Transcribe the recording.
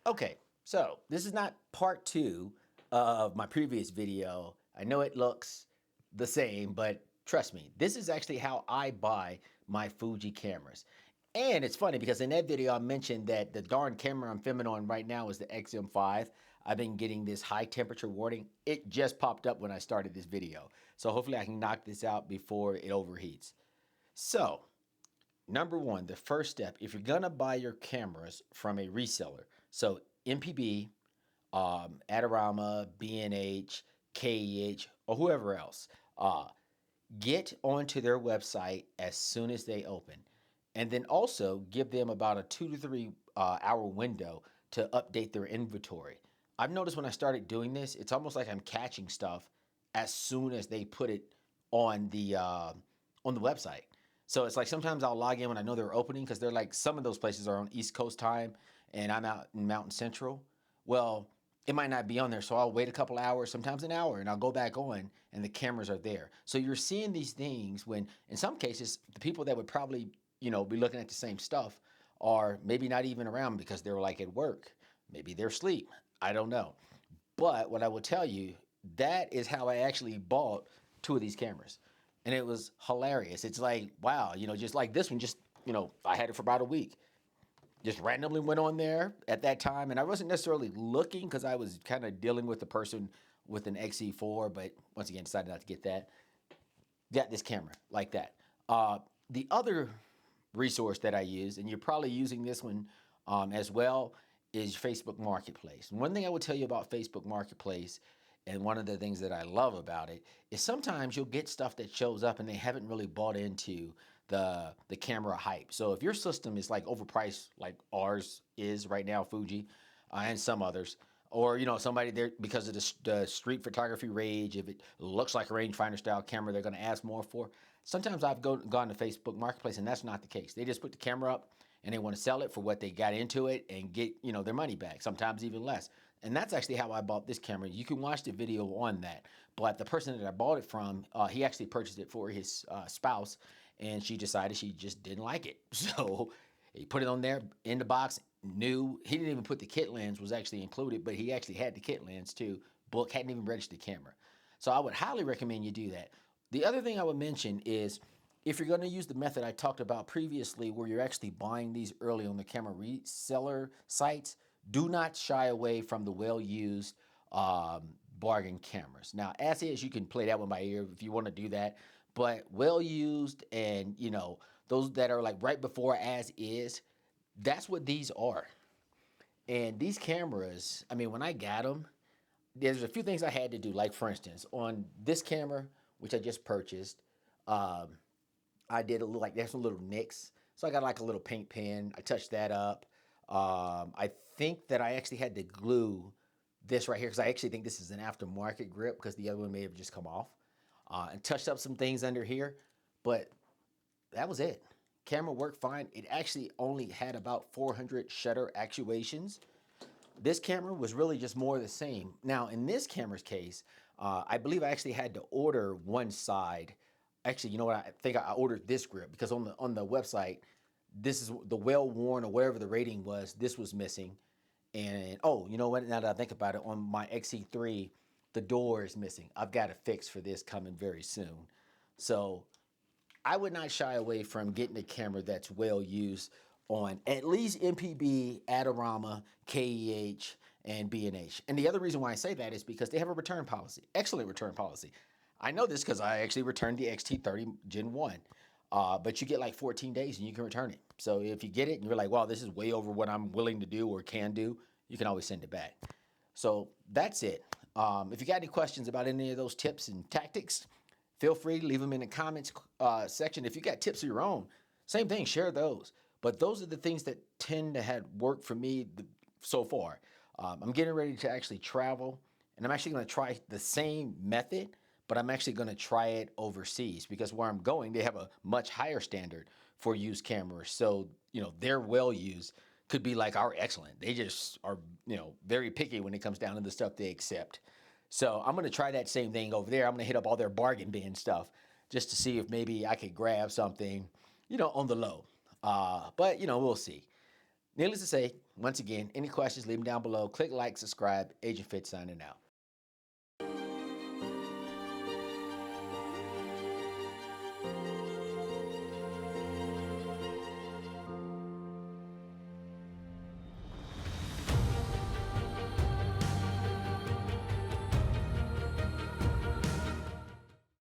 Okay, so this is not part two of my previous video. I know it looks the same, but trust me, this is actually how I buy my Fuji cameras. And it's funny because in that video I mentioned that the darn camera I'm filming on right now is the XM5. I've been getting this high temperature warning. It just popped up when I started this video. So hopefully I can knock this out before it overheats. So number one, the first step, if you're gonna buy your cameras from a reseller, so MPB, Adorama, B&H, KEH, or whoever else, get onto their website as soon as they open. And then also give them about a 2 to 3 hour window to update their inventory. I've noticed when I started doing this, it's almost like I'm catching stuff as soon as they put it on the website. So it's like sometimes I'll log in when I know they're opening because they're like some of those places are on East Coast time and I'm out in Mountain Central. Well, it might not be on there, so I'll wait a couple hours, sometimes an hour, and I'll go back on and the cameras are there. So you're seeing these things when in some cases the people that would probably, be looking at the same stuff are maybe not even around because they're like at work. Maybe they're asleep. I don't know. But what I will tell you, that is how I actually bought two of these cameras. And it was hilarious. It's like, wow, just like this one, I had it for about a week. Just randomly went on there at that time. And I wasn't necessarily looking because I was kind of dealing with the person with an XE4, but once again, decided not to get that. Got this camera like that. The other resource that I use, and you're probably using this one as well, is Facebook Marketplace. And one thing I would tell you about Facebook Marketplace, and one of the things that I love about it, is sometimes you'll get stuff that shows up and they haven't really bought into the camera hype. So if your system is like overpriced, like ours is right now, Fuji, and some others, or somebody there because of the street photography rage, if it looks like a rangefinder style camera they're going to ask more for. Sometimes I've gone to Facebook Marketplace and that's not the case. They just put the camera up and they want to sell it for what they got into it and get their money back, sometimes even less. And that's actually how I bought this camera. You can watch the video on that, but the person that I bought it from, he actually purchased it for his spouse, and she decided she just didn't like it. So he put it on there in the box. New. He didn't even put the kit lens was actually included, but he actually had the kit lens too. Book hadn't even registered the camera. So I would highly recommend you do that. The other thing I would mention is if you're going to use the method I talked about previously, where you're actually buying these early on the camera reseller sites, do not shy away from the well-used bargain cameras. Now, as is, you can play that one by ear if you want to do that, but well-used and those that are like right before as is, that's what these are. And these cameras, I mean, when I got them, there's a few things I had to do. Like, for instance, on this camera, which I just purchased, I did a little, like, there's some little nicks. So I got like a little paint pen. I touched that up. I think that I actually had to glue this right here because I actually think this is an aftermarket grip because the other one may have just come off. And touched up some things under here. But that was it. Camera worked fine. It actually only had about 400 shutter actuations. This camera was really just more of the same. Now, in this camera's case, I believe I actually had to order one side. Actually, you know what? I think I ordered this grip because on the website, this is the well-worn or whatever the rating was. This was missing. And oh, you know what? Now that I think about it, on my XE3, the door is missing. I've got a fix for this coming very soon. So I would not shy away from getting a camera that's well used on at least MPB, Adorama, KEH, and B&H. And the other reason why I say that is because they have a return policy, excellent return policy. I know this because I actually returned the XT30 Gen 1. But you get like 14 days and you can return it. So if you get it and you're like, wow, this is way over what I'm willing to do or can do, you can always send it back. So that's it. If you got any questions about any of those tips and tactics, feel free to leave them in the comments section. If you got tips of your own, same thing, share those. But those are the things that tend to have worked for me so far. I'm getting ready to actually travel, and I'm actually going to try the same method, but I'm actually going to try it overseas because where I'm going, they have a much higher standard for used cameras. So, their well used could be like our excellent. They just are, very picky when it comes down to the stuff they accept. So I'm going to try that same thing over there. I'm going to hit up all their bargain bin stuff just to see if maybe I could grab something, on the low. But we'll see. Needless to say, once again, any questions, leave them down below. Click like, subscribe. Agent Fit signing out.